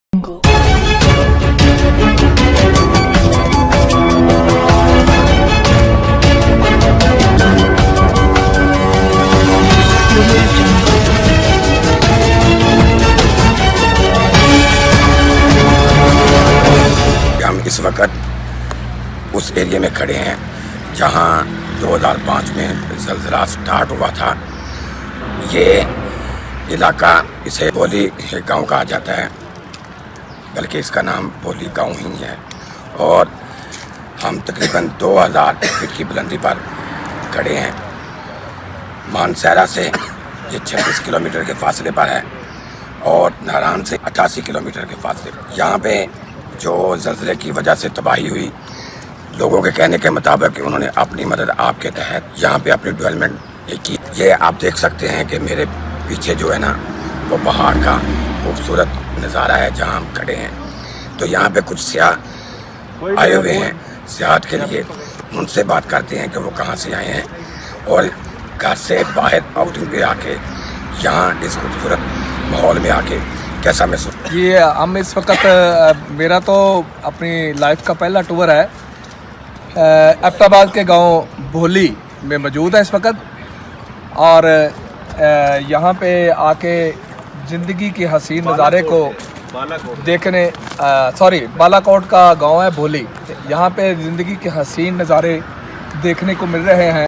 हम इस वक्त उस एरिया में खड़े हैं जहां 2005 में ज़लज़ला स्टार्ट हुआ था। ये इलाका इसे बोली गांव कहा जाता है, बल्कि इसका नाम बोली गांव ही है। और हम तकरीबन 2000 फीट की बुलंदी पर खड़े हैं। मानसहरा से ये 26 किलोमीटर के फासले पर है और नारायण से 88 किलोमीटर के फासले पर। यहाँ पे जो ज़लज़ले की वजह से तबाही हुई, लोगों के कहने के मुताबिक उन्होंने अपनी मदद आपके तहत यहाँ पे अपनी डेवलपमेंट की। ये आप देख सकते हैं कि मेरे पीछे जो है ना वो पहाड़ का खूबसूरत नज़ारा है जहाँ हम खड़े हैं। तो यहाँ पे कुछ सियाह आए हुए हैं सियाहत के लिए। उनसे बात करते हैं कि वो कहाँ से आए हैं और घर से बाहर आउटिंग पे आके यहाँ इस खूबसूरत माहौल में आके कैसा महसूस। ये हम इस वक्त मेरा तो अपनी लाइफ का पहला टूर है। एबटाबाद के गांव भोली में मौजूद है इस वक्त, और यहाँ पे आके ज़िंदगी के हसीन नज़ारे को देखने बालाकोट का गांव है भोली। यहाँ पे ज़िंदगी के हसीन नज़ारे देखने को मिल रहे हैं।